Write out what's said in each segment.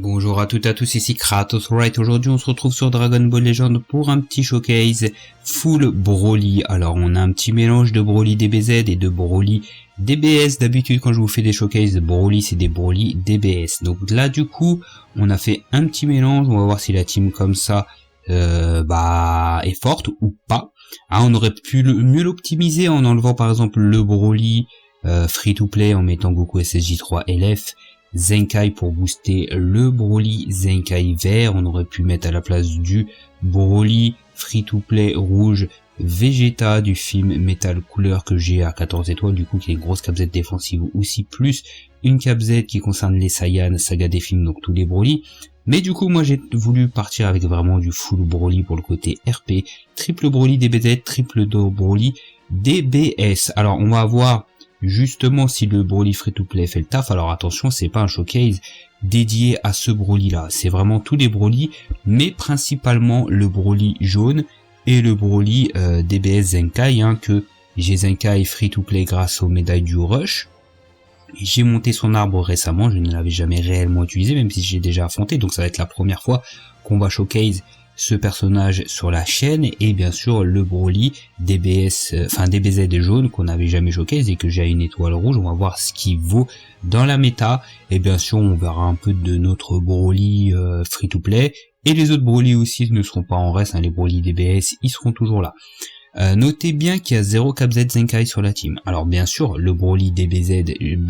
Bonjour à toutes et à tous, ici Kratos Wright. Aujourd'hui on se retrouve sur Dragon Ball Legend pour un petit showcase full Broly. Alors on a un petit mélange de Broly DBZ et de Broly DBS. D'habitude quand je vous fais des showcases de Broly, c'est des Broly DBS. Donc là du coup on a fait un petit mélange, on va voir si la team comme ça est forte ou pas. On aurait pu mieux l'optimiser en enlevant par exemple le Broly free to play en mettant Goku SSJ3 LF, Zenkai pour booster le Broly Zenkai vert. On aurait pu mettre à la place du Broly free to play rouge Vegeta du film Metal Couleur que j'ai à 14 étoiles, du coup qui est une grosse cap-Z défensive aussi, plus une cap-Z qui concerne les Saiyans, saga des films, donc tous les Broly. Mais du coup moi j'ai voulu partir avec vraiment du full Broly pour le côté RP, triple Broly DBZ, triple Broly DBS. Alors on va voir justement si le Broly free to play fait le taf. Alors attention, c'est pas un showcase dédié à ce Broly là, c'est vraiment tous les Broly, mais principalement le Broly jaune et le Broly DBS Zenkai, que j'ai Zenkai free to play grâce aux médailles du Rush. J'ai monté son arbre récemment, je ne l'avais jamais réellement utilisé, même si j'ai déjà affronté, donc ça va être la première fois qu'on va showcase ce personnage sur la chaîne. Et bien sûr le Broly DBS, DBZ jaune qu'on n'avait jamais showcase et que j'ai à une étoile rouge. On va voir ce qu'il vaut dans la méta, et bien sûr on verra un peu de notre Broly free to play, et les autres Broly aussi ne seront pas en reste, les Broly DBS ils seront toujours là. Notez bien qu'il y a 0 cap-Z Zenkai sur la team. Alors bien sûr, le Broly DBZ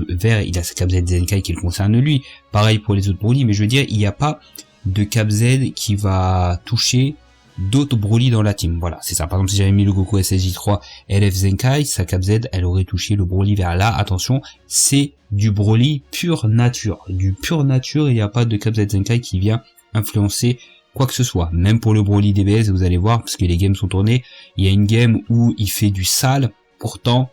vert, il a sa cap-Z Zenkai qui le concerne lui. Pareil pour les autres Broly, mais je veux dire, il n'y a pas de cap-Z qui va toucher d'autres Broly dans la team. Voilà, c'est ça. Par exemple, si j'avais mis le Goku SSJ3 LF Zenkai, sa cap-Z, elle aurait touché le Broly vert. Là, attention, c'est du Broly pure nature. Du pure nature, il n'y a pas de cap-Z Zenkai qui vient influencer quoi que ce soit. Même pour le Broly DBS, vous allez voir, parce que les games sont tournés, il y a une game où il fait du sale, pourtant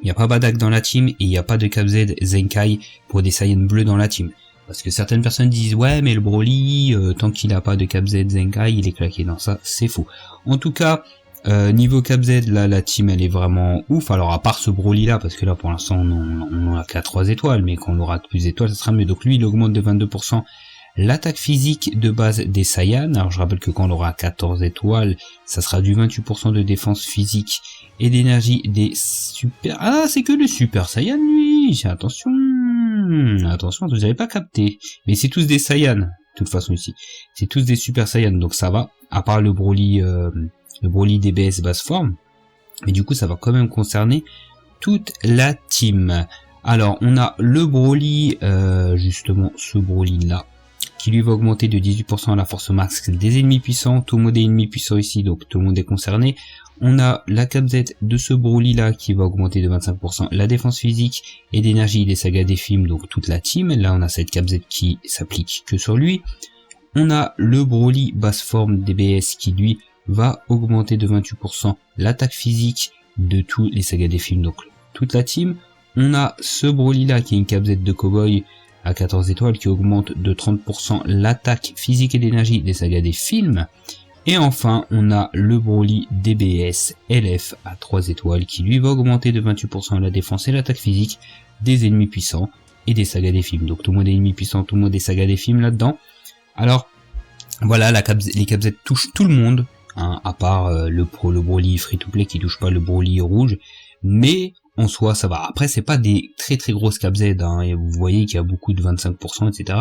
il n'y a pas Badak dans la team et il n'y a pas de cap-Z Zenkai pour des Saiyans bleus dans la team. Parce que certaines personnes disent ouais mais le Broly, tant qu'il n'a pas de cap-Z Zenkai, il est claqué. Non, ça c'est faux. En tout cas, niveau cap-Z, là la team elle est vraiment ouf. Alors à part ce Broly là, parce que là pour l'instant on a qu'à 3 étoiles, mais quand on aura plus d'étoiles ça sera mieux. Donc lui il augmente de 22% l'attaque physique de base des Saiyans. Alors je rappelle que quand on aura 14 étoiles, ça sera du 28% de défense physique et d'énergie des super... Ah, c'est que le Super Saiyan lui. Attention, attention, vous n'avez pas capté. Mais c'est tous des Saiyans, de toute façon ici. C'est tous des Super Saiyans, donc ça va. À part le Broly DBS basse forme. Mais du coup ça va quand même concerner toute la team. Alors on a le Broly, justement ce Broly là, qui lui va augmenter de 18% la force max des ennemis puissants. Tout le monde est ennemi puissant ici, donc tout le monde est concerné. On a la cap-Z de ce Broly là qui va augmenter de 25% la défense physique et d'énergie des sagas des films, donc toute la team. Là on a cette cap-Z qui s'applique que sur lui. On a le Broly basse forme DBS qui lui va augmenter de 28% l'attaque physique de tous les sagas des films, donc toute la team. On a ce Broly là qui est une cap-Z de cowboy à 14 étoiles qui augmente de 30% l'attaque physique et d'énergie des sagas des films. Et enfin on a le Broly DBS LF à 3 étoiles qui lui va augmenter de 28% la défense et l'attaque physique des ennemis puissants et des sagas des films. Donc tout le monde est ennemi puissant, tout le monde est saga des films là-dedans. Alors voilà, les cap-Z touchent tout le monde, à part le Broly free to play qui touche pas le Broly rouge, mais en soi ça va. Après c'est pas des très très grosses cap-Z, et vous voyez qu'il y a beaucoup de 25% etc.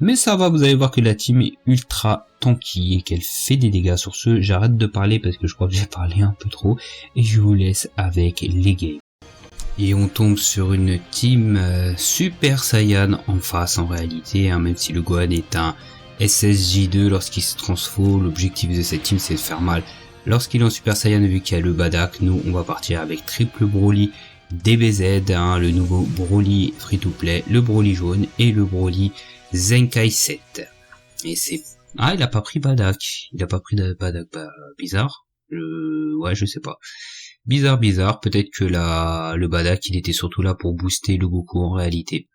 Mais ça va, vous allez voir que la team est ultra tanky et qu'elle fait des dégâts. Sur ce, j'arrête de parler parce que je crois que j'ai parlé un peu trop et je vous laisse avec les games. Et on tombe sur une team Super Saiyan en face en réalité, même si le Gohan est un SSJ2 lorsqu'il se transforme. L'objectif de cette team c'est de faire mal lorsqu'il est en Super Saiyan, vu qu'il y a le Badak. Nous on va partir avec triple Broly DBZ, le nouveau Broly free to play, le Broly jaune et le Broly Zenkai 7. Et c'est... Ah, il a pas pris Badak. Il a pas pris Badak. Bizarre. Ouais, je sais pas. Bizarre. Peut-être que le Badak, il était surtout là pour booster le Goku en réalité.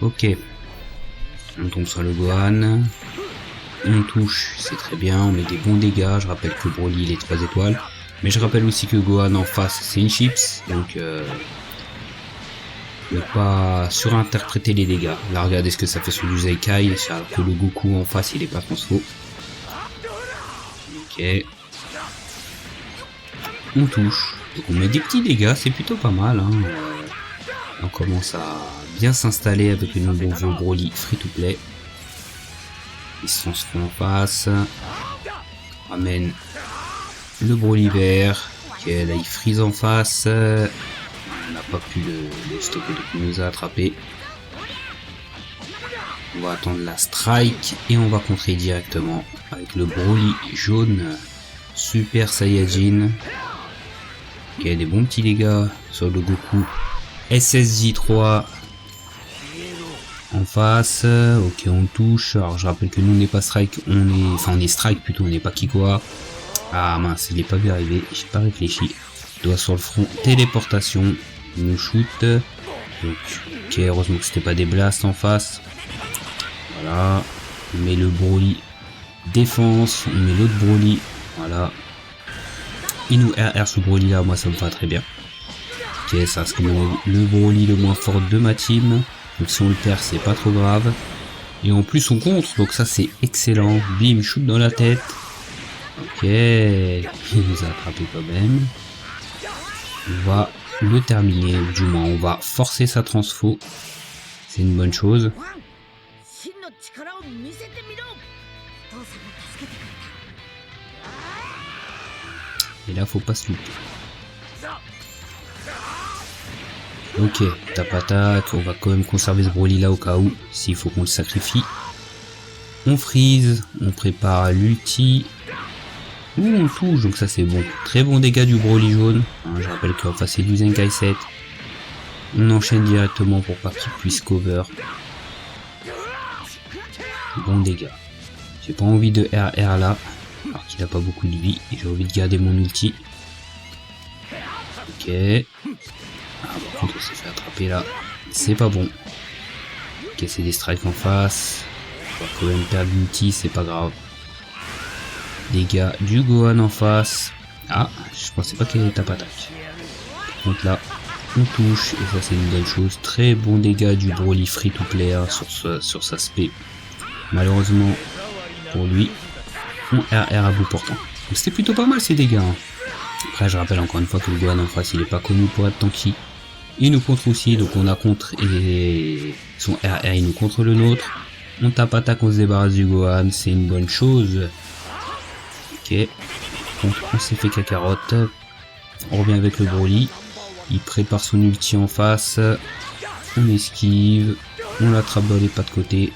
Ok. On tombe sur le Gohan. On touche, c'est très bien. On met des bons dégâts. Je rappelle que Broly, il est 3 étoiles. Mais je rappelle aussi que Gohan en face, c'est une chips. Donc... ne pas surinterpréter les dégâts. Là, regardez ce que ça fait sur du Zenkai, alors que le Goku en face, il est pas transfo. Ok. On touche. Donc on met des petits dégâts, c'est plutôt pas mal. Hein. On commence à bien s'installer avec le bon vieux Broly free to play. Il se transforme en face. Ramène le Broly vert. Ok, là il freeze en face. On n'a pas pu le stopper, donc il nous a attrapé. On va attendre la strike et on va contrer directement avec le Broly jaune Super Saiyajin. Ok, des bons petits dégâts sur le Goku SSJ3 en face. Ok, on touche. Alors je rappelle que nous on n'est pas strike, on est strike plutôt, on n'est pas Kikoa. Ah mince, je l'ai pas vu arriver, j'ai pas réfléchi. Doigt sur le front, téléportation, il nous shoot. Donc, ok, heureusement que c'était pas des blasts en face. Voilà, on met le Broly défense, on met l'autre Broly, voilà. Il nous RR ce Broly là, moi ça me va très bien. Ok, ça c'est comme le Broly le moins fort de ma team. Donc si on le perd, c'est pas trop grave. Et en plus on contre, donc ça c'est excellent. Bim, shoot dans la tête. Ok, il nous a attrapé quand même. On va le terminer, ou du moins on va forcer sa transfo. C'est une bonne chose. Et là faut pas se louper. Ok, tape attaque, on va quand même conserver ce Broly là au cas où, s'il faut qu'on le sacrifie. On freeze, on prépare l'ulti. Ouh, on touche, donc ça c'est bon. Très bon dégâts du Broly jaune. Hein, je rappelle qu'en face c'est du Zenkai 7. On enchaîne directement pour pas qu'il puisse cover. Bon dégâts. J'ai pas envie de RR là, alors qu'il a pas beaucoup de vie. J'ai envie de garder mon ulti. Ok. Ah, par contre on s'est fait attraper là. C'est pas bon. Ok, c'est des strikes en face. On va quand même perdre l'ulti, c'est pas grave. Dégâts du Gohan en face. Ah, je pensais pas qu'il y avait tape attaque. Par contre là, on touche et ça c'est une bonne chose. Très bon dégâts du Broly free to play hein, sur sa spé. Malheureusement pour lui, on RR à bout portant. Donc c'était plutôt pas mal ces dégâts. Hein. Après je rappelle encore une fois que le Gohan en face il est pas connu pour être tanky. Il nous contre aussi, donc on a contre et son RR il nous contre le nôtre. On tape attaque, on se débarrasse du Gohan, c'est une bonne chose. Ok, donc on s'est fait cacarotte. On revient avec le Broly. Il prépare son ulti en face. On esquive. On l'attrape dans les pas de côté.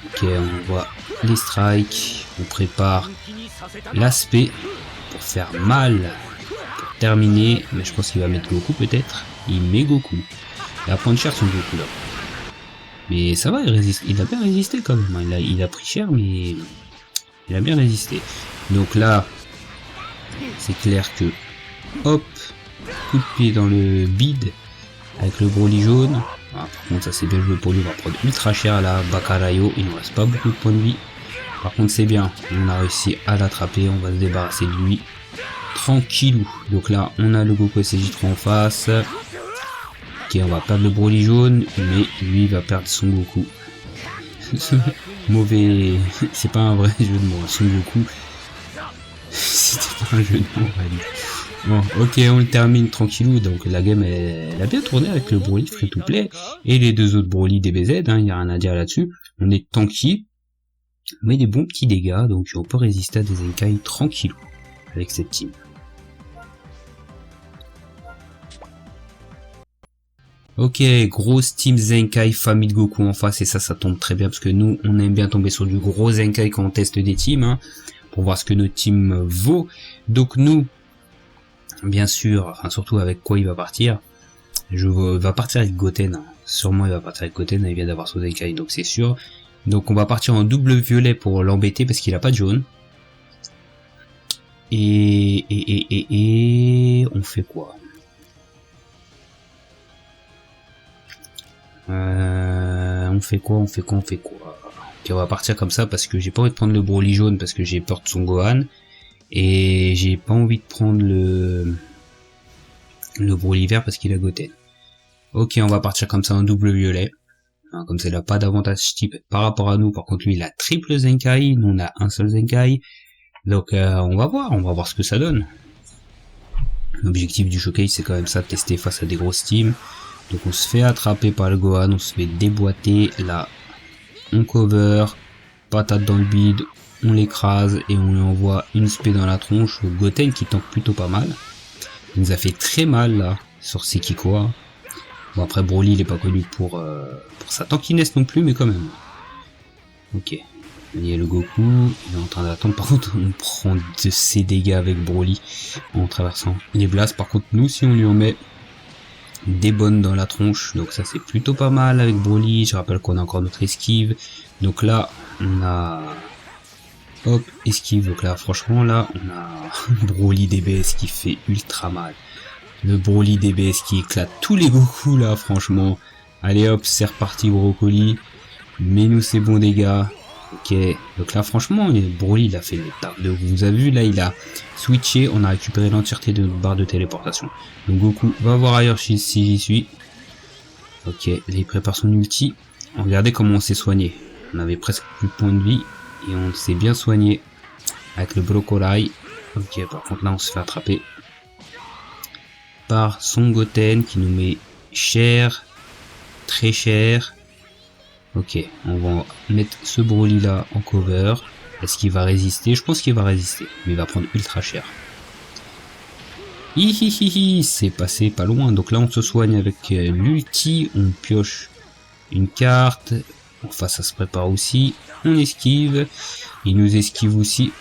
Ok, on voit les strikes. On prépare l'aspect pour faire mal. Pour terminer. Mais je pense qu'il va mettre Goku peut-être. Il met Goku. Il va prendre cher son Goku là. Mais ça va, il a bien résisté quand même. Il a pris cher, mais il a bien résisté. Donc là, c'est clair que, hop, coup de pied dans le bide avec le Broly jaune. Ah, par contre, ça c'est bien joué pour lui. On va prendre ultra cher à la Bakarayo. Il ne reste pas beaucoup de points de vie. Par contre, c'est bien. On a réussi à l'attraper. On va se débarrasser de lui. Tranquillou. Donc là, on a le Goku SJ3 en face. Ok, on va perdre le Broly jaune. Mais lui, il va perdre son Goku. Mauvais, c'est pas un vrai jeu de mots, son Goku. C'était pas un jeu de mots, bon, ok, on le termine tranquillou, donc la game elle a bien tourné avec le Broly free to play et les deux autres Broly DBZ, hein, y a rien à dire là-dessus. On est tanky, mais des bons petits dégâts, donc on peut résister à des Zenkai tranquillou avec cette team. Ok, grosse team Zenkai, famille de Goku en face, et ça tombe très bien, parce que nous, on aime bien tomber sur du gros Zenkai quand on teste des teams, hein, pour voir ce que notre team vaut. Donc nous, bien sûr, enfin surtout avec quoi il va partir, il va partir avec Goten, hein. Sûrement il va partir avec Goten, il vient d'avoir son Zenkai, donc c'est sûr. Donc on va partir en double violet pour l'embêter, parce qu'il a pas de jaune. Et on fait quoi? On fait quoi? Ok, on va partir comme ça parce que j'ai pas envie de prendre le Broly jaune parce que j'ai peur de son Gohan. Et j'ai pas envie de prendre le Broly vert parce qu'il a Goten. Ok, on va partir comme ça en double violet. Hein, comme ça, il n'a pas d'avantage type par rapport à nous. Par contre, lui, il a triple Zenkai. Nous, on a un seul Zenkai. Donc, on va voir ce que ça donne. L'objectif du showcase, c'est quand même ça, tester face à des grosses teams. Donc, on se fait attraper par le Gohan, on se fait déboîter. Là, on cover, patate dans le bide, on l'écrase et on lui envoie une spé dans la tronche. Goten qui tank plutôt pas mal. Il nous a fait très mal, là, sur Sekikoa. Bon, après, Broly, il est pas connu pour sa tankiness non plus, mais quand même. Ok. Il y a le Goku, il est en train d'attendre. Par contre, on prend de ses dégâts avec Broly en traversant les blasts. Par contre, nous, si on lui en met des bonnes dans la tronche, donc ça c'est plutôt pas mal avec Broly. Je rappelle qu'on a encore notre esquive. Donc là, on a... Hop, esquive. Donc là, franchement, là, on a Broly DBS qui fait ultra mal. Le Broly DBS qui éclate tous les Goku là, franchement. Allez hop, c'est reparti Brocoli. Mets-nous ces bons dégâts. Ok, donc là franchement, Broly il a fait le taf. Vous avez vu là, il a switché, on a récupéré l'entièreté de notre barre de téléportation. Donc Goku va voir ailleurs si j'y suis. Ok, là il prépare son ulti. Regardez comment on s'est soigné. On avait presque plus de points de vie et on s'est bien soigné avec le Brocolai. Ok, par contre là on se fait attraper par Son Goten qui nous met cher, très cher. Ok, on va mettre ce Broly là en cover. Est-ce qu'il va résister? Je pense qu'il va résister, mais il va prendre ultra cher. Hihihihi, c'est passé pas loin. Donc là on se soigne avec l'ulti, on pioche une carte. Enfin ça se prépare aussi. On esquive, il nous esquive aussi.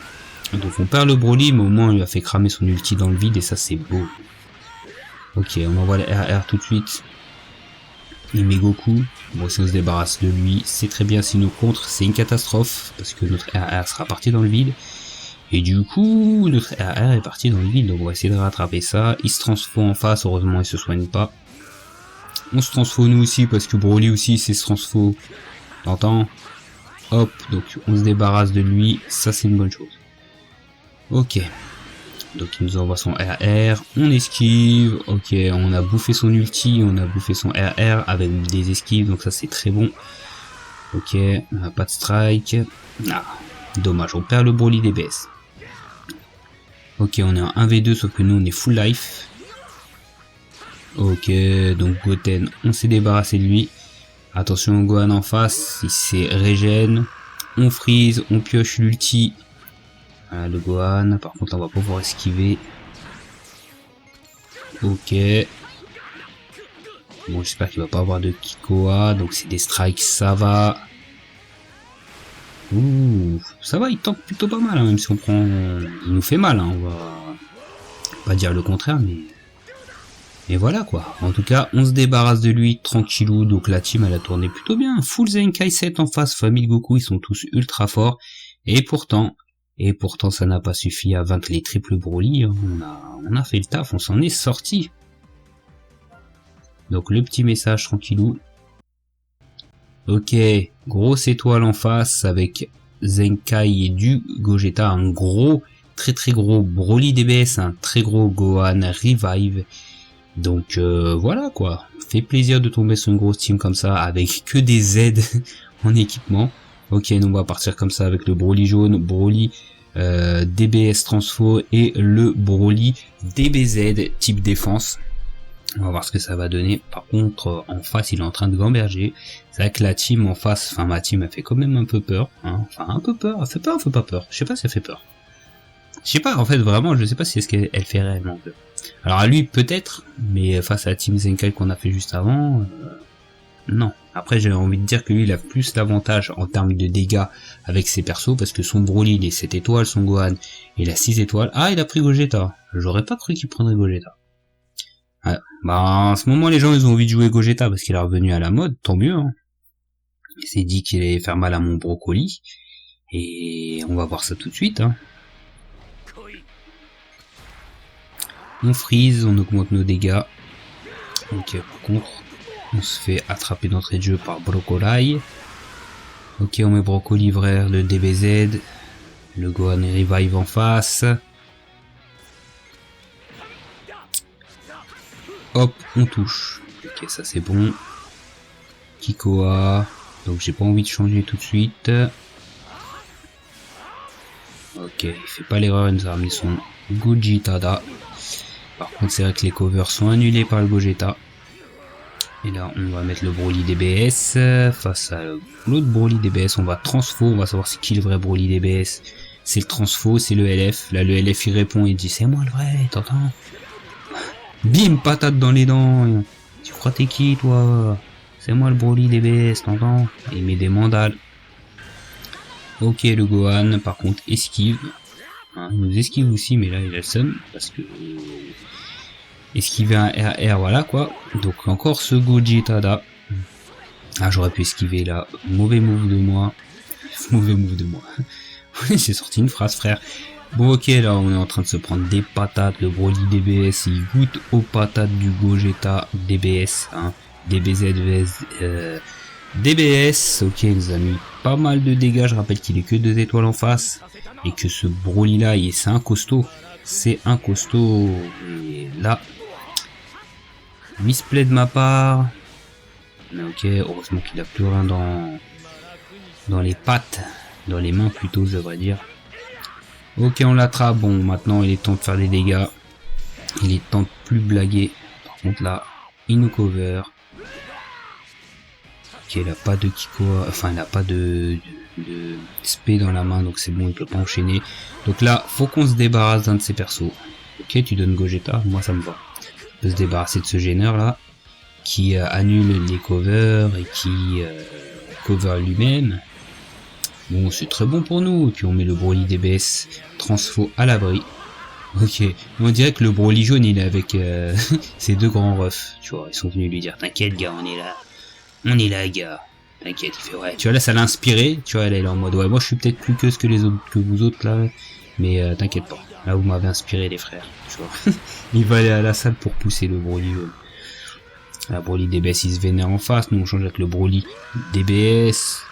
Donc on perd le Broly, mais au moins il lui a fait cramer son ulti dans le vide et ça c'est beau. Ok, on envoie le RR tout de suite. Il met Goku. Bon, si on se débarrasse de lui, c'est très bien. Si nous contre, c'est une catastrophe. Parce que notre RR sera parti dans le vide. Et du coup, notre RR est parti dans le vide. Donc on va essayer de rattraper ça. Il se transforme en face. Heureusement, il se soigne pas. On se transforme nous aussi. Parce que Broly aussi, c'est se transforme. T'entends? Hop. Donc on se débarrasse de lui. Ça, c'est une bonne chose. Ok. Donc il nous envoie son RR, on esquive, ok, on a bouffé son ulti, on a bouffé son RR avec des esquives, donc ça c'est très bon. Ok, on n'a pas de strike. Ah, dommage, on perd le Broly DBS. Ok, on est en 1v2, sauf que nous on est full life. Ok, donc Goten, on s'est débarrassé de lui. Attention, Gohan en face, il s'est régène. On freeze, on pioche l'ulti. Voilà, le Gohan, par contre on va pas pouvoir esquiver. Ok. Bon, j'espère qu'il va pas avoir de Kikoa, donc c'est des strikes, ça va. Ouh, ça va, il tank plutôt pas mal, hein, même si on prend... Il nous fait mal, hein, on va pas dire le contraire, mais... Et voilà quoi, en tout cas, on se débarrasse de lui tranquillou, donc la team elle a tourné plutôt bien. Full Zenkai 7 en face, famille Goku, ils sont tous ultra forts, et pourtant ça n'a pas suffi à vaincre les triples Broly, hein. On a fait le taf, on s'en est sorti. Donc le petit message tranquillou. Ok, grosse étoile en face avec Zenkai et du Gogeta, un gros, très gros Broly DBS, un très gros Gohan Revive. Donc voilà quoi, fait plaisir de tomber sur une grosse team comme ça avec que des Z en équipement. Ok, nous on va partir comme ça avec le Broly jaune, Broly DBS Transfo et le Broly DBZ type défense. On va voir ce que ça va donner. Par contre, en face, il est en train de gamberger. C'est vrai que la team en face, enfin ma team, elle fait quand même un peu peur. Hein. Enfin, un peu peur. Elle fait peur, elle fait pas peur. Je sais pas si elle fait peur. Je sais pas, en fait, vraiment, je sais pas si est-ce qu'elle fait réellement peur. Alors à lui, peut-être, mais face à la team Zenkai qu'on a fait juste avant, non. Après, j'ai envie de dire que lui, il a plus d'avantage en termes de dégâts avec ses persos, parce que son Broly, il est 7 étoiles, son Gohan, il a 6 étoiles. Ah, il a pris Gogeta. J'aurais pas cru qu'il prendrait Gogeta. Ah, bah, en ce moment, les gens, ils ont envie de jouer Gogeta parce qu'il est revenu à la mode, tant mieux, hein. Il s'est dit qu'il allait faire mal à mon brocoli, et on va voir ça tout de suite, hein. On freeze, on augmente nos dégâts. Ok, par contre, on se fait attraper d'entrée de jeu par Brocolai. Ok, on met Brocoli vrai, le DBZ, le Gohan Revive en face. Hop, on touche. Ok, Ok, ça c'est bon. Kikoa. Donc j'ai pas envie de changer tout de suite. Ok, il fait pas l'erreur, il nous a ramené son Gojitada. Par contre, c'est vrai que les covers sont annulés par le Gogeta. Et là, on va mettre le Broly DBS face à l'autre Broly DBS. On va transfo, on va savoir c'est qui le vrai Broly DBS. C'est le transfo, c'est le LF. Là, le LF il répond et il dit c'est moi le vrai, t'entends? Bim, patate dans les dents. Tu crois t'es qui toi? C'est moi le Broly DBS, t'entends? Il met des mandales. Ok, le Gohan, par contre, esquive. Hein, il nous esquive aussi, mais là il a le seum parce que esquiver un RR, voilà quoi. Donc encore ce Gojitada. Ah, j'aurais pu esquiver là. Mauvais move de moi. Mauvais move de moi. J'ai sorti une phrase, frère. Bon, ok, là on est en train de se prendre des patates. Le Broly DBS il goûte aux patates du Gogeta DBS. Hein. DBZ vs DBS. Ok, il nous a mis pas mal de dégâts. Je rappelle qu'il est que 2 étoiles en face. Et que ce Broly là, c'est un costaud. C'est un costaud. Et là, misplay de ma part. Mais ok, heureusement qu'il a plus rien dans les pattes. Dans les mains plutôt, je devrais dire. Ok, on l'attrape. Bon, maintenant il est temps de faire des dégâts. Il est temps de plus blaguer. Par contre là, il nous cover. Ok, il a pas de Kiko, enfin il a pas de SP dans la main, donc c'est bon, il peut pas enchaîner. Donc là, faut qu'on se débarrasse d'un de ces persos. Ok, tu donnes Gogeta, moi ça me va. On peut se débarrasser de ce gêneur là, qui annule les covers et qui cover lui-même. Bon, c'est très bon pour nous. Et puis on met le Broly DBS transfo à l'abri. Ok, on dirait que le Broly jaune il est avec ses deux grands refs. Tu vois, ils sont venus lui dire t'inquiète gars, on est là. On est là gars. T'inquiète, il fait ouais. Tu vois là ça l'a inspiré. Tu vois là il est en mode ouais moi je suis peut-être plus que ce que les autres que vous autres là. Mais t'inquiète pas. Là vous m'avez inspiré les frères. Tu vois. Il va aller à la salle pour pousser le Broly jaune. La Broly DBS il se vénère en face. Nous on change avec le Broly DBS.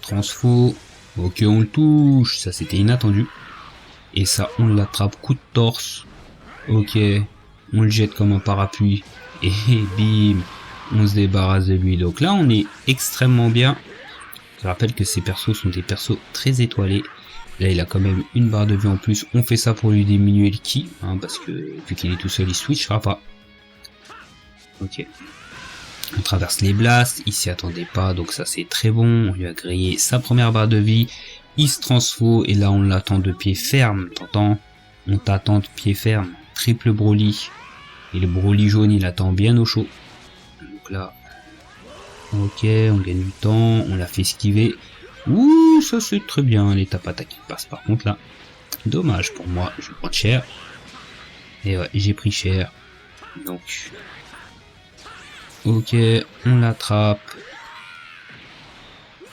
Transfo. Ok on le touche. Ça c'était inattendu. Et ça on l'attrape coup de torse. Ok. On le jette comme un parapluie. Et bim. On se débarrasse de lui. Donc là on est extrêmement bien. Je rappelle que ces persos sont des persos très étoilés. Là il a quand même une barre de vie en plus. On fait ça pour lui diminuer le ki. Hein, parce que vu qu'il est tout seul il switchera pas. Ok. On traverse les blasts. Il s'y attendait pas. Donc ça c'est très bon. On lui a grillé sa première barre de vie. Il se transfo. Et là on l'attend de pied ferme. T'entends? On t'attend de pied ferme. Triple Broly. Et le Broly jaune il attend bien au chaud. Donc là, ok, on gagne du temps, on l'a fait esquiver. Ouh, ça c'est très bien, les tapata qui passent. Par contre là, dommage pour moi, je vais prendre cher. Et ouais, j'ai pris cher. Donc, ok, on l'attrape.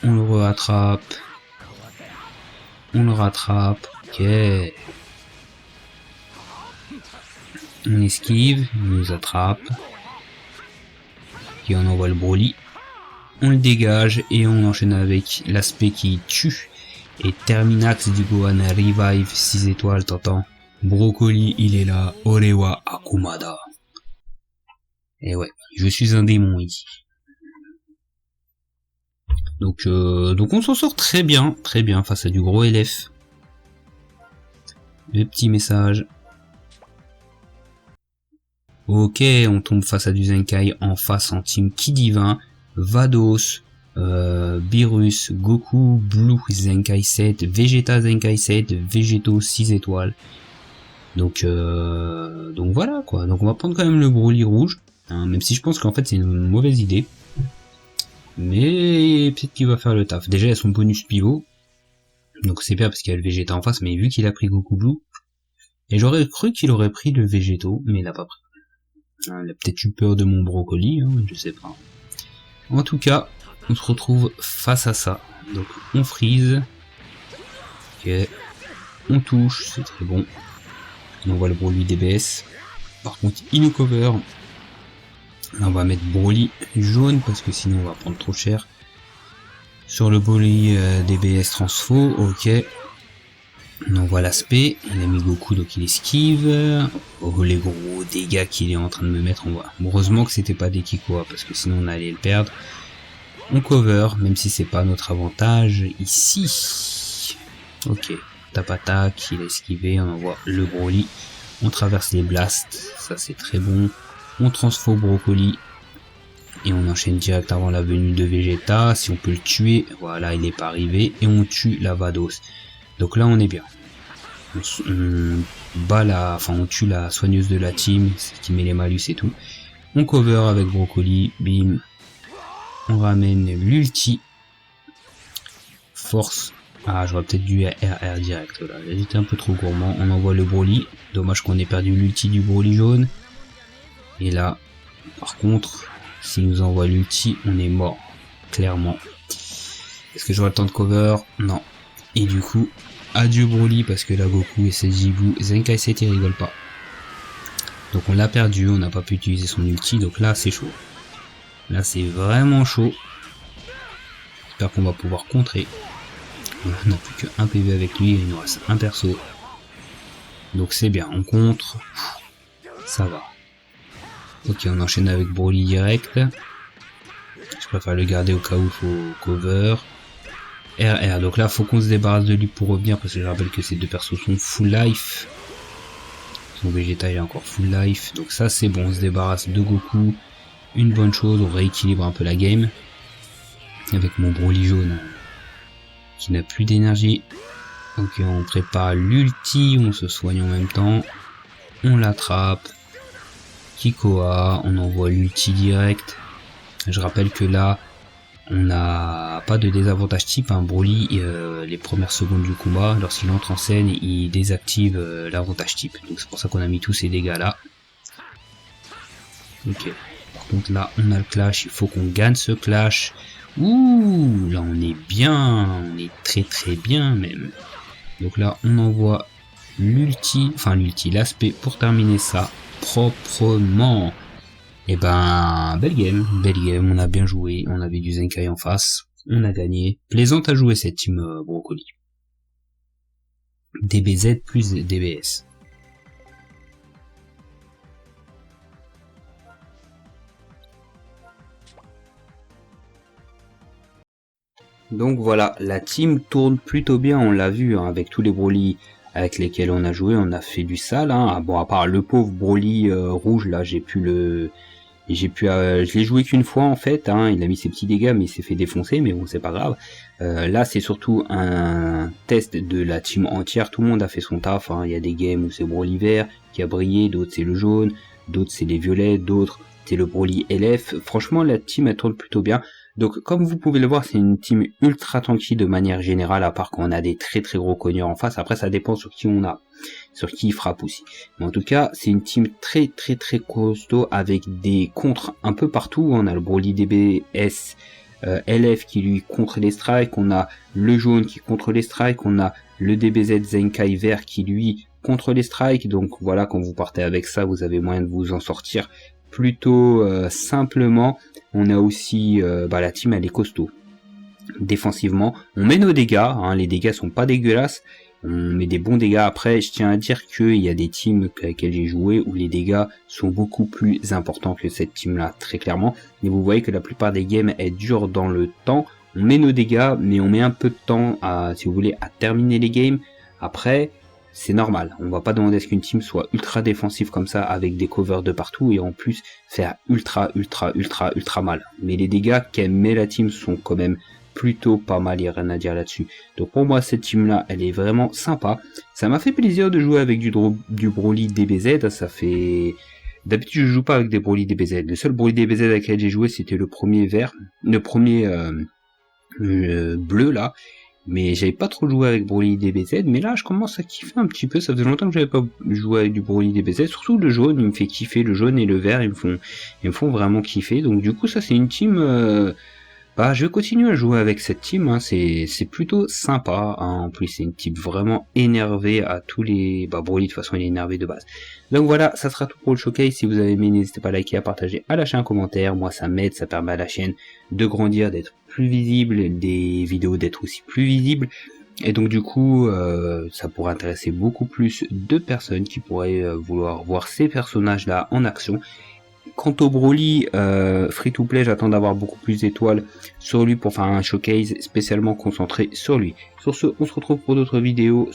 On le rattrape. On le rattrape. Ok. On esquive, il nous attrape. Et on envoie le Broly, on le dégage et on enchaîne avec l'aspect qui tue. Et Terminax du Gohan Revive 6 étoiles, t'entends? Brocoli il est là, Orewa Akumada. Et ouais, je suis un démon ici. Donc on s'en sort très bien face à du gros LF. Le petit message. Ok, on tombe face à du Zenkai en face en team Ki Divin, Vados, Beerus, Goku, Blue Zenkai 7, Vegeta Zenkai 7, Vegeto 6 étoiles. Donc voilà quoi. Donc on va prendre quand même le Broly rouge, hein, même si je pense qu'en fait c'est une mauvaise idée. Mais peut-être qu'il va faire le taf. Déjà il y a son bonus pivot, donc c'est bien parce qu'il y a le Vegeta en face, mais vu qu'il a pris Goku Blue, et j'aurais cru qu'il aurait pris le Vegeto, mais il l'a pas pris. Il a peut-être eu peur de mon brocoli, hein, je sais pas. En tout cas, on se retrouve face à ça. Donc on freeze. Ok. On touche, c'est très bon. On envoie le Broly DBS. Par contre, il nous cover. Là, on va mettre Broly jaune parce que sinon on va prendre trop cher. Sur le Broly DBS transfo, ok. On voit l'aspect, il a mis Goku donc il esquive. Oh les gros dégâts qu'il est en train de me mettre, on voit. Bon, heureusement que c'était pas des Kikoa parce que sinon on allait le perdre. On cover, même si c'est pas notre avantage ici. Ok, tape attaque, il a esquivé, on envoie le Broly. On traverse les blasts, ça c'est très bon. On transfo Brocoli. Et on enchaîne direct avant la venue de Vegeta. Si on peut le tuer, voilà, il n'est pas arrivé. Et on tue la Vados. Donc là on est bien. On bat on tue la soigneuse de la team, celle qui met les malus et tout. On cover avec Brocoli, bim. On ramène l'ulti. Force. Ah, j'aurais peut-être dû RR direct là. J'étais un peu trop gourmand. On envoie le Broly. Dommage qu'on ait perdu l'ulti du Broly jaune. Et là, par contre, s'il nous envoie l'ulti, on est mort. Clairement. Est-ce que j'aurai le temps de cover? Non. Et du coup, adieu Broly parce que là Goku et Sejibu, Zenkai CT rigole pas. Donc on l'a perdu, on n'a pas pu utiliser son ulti, donc là c'est chaud. Là c'est vraiment chaud. J'espère qu'on va pouvoir contrer. On n'a plus qu'un PV avec lui, il nous reste un perso. Donc c'est bien, on contre. Ça va. Ok, on enchaîne avec Broly direct. Je préfère le garder au cas où il faut cover. RR, donc là faut qu'on se débarrasse de lui pour revenir parce que je rappelle que ces deux persos sont full life. Son Vegeta est encore full life, donc ça c'est bon, on se débarrasse de Goku. Une bonne chose, on rééquilibre un peu la game. Avec mon Broly jaune qui n'a plus d'énergie. Ok, on prépare l'ulti, on se soigne en même temps. On l'attrape. Kikoa, on envoie l'ulti direct. Je rappelle que là, on n'a pas de désavantage type, hein. Broly, les premières secondes du combat, lorsqu'il entre en scène, il désactive l'avantage type. Donc c'est pour ça qu'on a mis tous ces dégâts là. Ok. Par contre là, on a le clash, il faut qu'on gagne ce clash. Ouh, là on est bien, on est très très bien même. Donc là, on envoie l'aspect pour terminer ça proprement. Et ben, belle game, on a bien joué, on avait du Zenkai en face, on a gagné. Plaisante à jouer cette team Brocoli. DBZ plus DBS. Donc voilà, la team tourne plutôt bien, on l'a vu, hein, avec tous les Broly avec lesquels on a joué, on a fait du sale. Hein. Ah, bon, à part le pauvre Broly rouge, là, je l'ai joué qu'une fois en fait, hein, il a mis ses petits dégâts mais il s'est fait défoncer, mais bon c'est pas grave. Là c'est surtout un test de la team entière, tout le monde a fait son taf, hein. Il y a des games où c'est Broly vert qui a brillé, d'autres c'est le jaune, d'autres c'est les violets, d'autres c'est le Broly LF. Franchement la team elle tourne plutôt bien. Donc comme vous pouvez le voir, c'est une team ultra tranquille de manière générale, à part quand on a des très très gros cogneurs en face. Après ça dépend sur qui on a, sur qui il frappe aussi. Mais en tout cas, c'est une team très très très costaud avec des contres un peu partout. On a le Broly DBS LF qui lui contre les strikes, on a le jaune qui contre les strikes, on a le DBZ Zenkai vert qui lui contre les strikes. Donc voilà, quand vous partez avec ça, vous avez moyen de vous en sortir plutôt simplement. On a aussi la team, elle est costaud. Défensivement, on met nos dégâts, hein, les dégâts sont pas dégueulasses, on met des bons dégâts. Après, je tiens à dire qu'il y a des teams avec lesquelles j'ai joué où les dégâts sont beaucoup plus importants que cette team là, très clairement. Et vous voyez que la plupart des games, elles durent dans le temps. On met nos dégâts, mais on met un peu de temps à, si vous voulez, à terminer les games. Après, c'est normal, on va pas demander à ce qu'une team soit ultra défensive comme ça avec des covers de partout et en plus faire ultra mal. Mais les dégâts qu'elle met la team sont quand même plutôt pas mal, il n'y a rien à dire là-dessus. Donc pour moi cette team là, elle est vraiment sympa. Ça m'a fait plaisir de jouer avec du Broly DBZ, ça fait... D'habitude je joue pas avec des Broly DBZ. Le seul Broly DBZ avec lequel j'ai joué c'était le premier vert, le premier bleu là. Mais j'avais pas trop joué avec Broly DBZ, mais là je commence à kiffer un petit peu, ça faisait longtemps que j'avais pas joué avec du Broly DBZ, surtout le jaune, il me fait kiffer, le jaune et le vert ils me font vraiment kiffer, donc du coup ça c'est une team, je vais continuer à jouer avec cette team, hein. C'est plutôt sympa, hein. En plus c'est une team vraiment énervée à tous les... Broly de toute façon il est énervé de base. Donc voilà, ça sera tout pour le showcase, si vous avez aimé n'hésitez pas à liker, à partager, à lâcher un commentaire, moi ça m'aide, ça permet à la chaîne de grandir, d'être plus visible, des vidéos d'être aussi plus visibles. Et donc du coup, ça pourrait intéresser beaucoup plus de personnes qui pourraient vouloir voir ces personnages-là en action. Quant au Broly free-to-play, j'attends d'avoir beaucoup plus d'étoiles sur lui pour faire un showcase spécialement concentré sur lui. Sur ce, on se retrouve pour d'autres vidéos.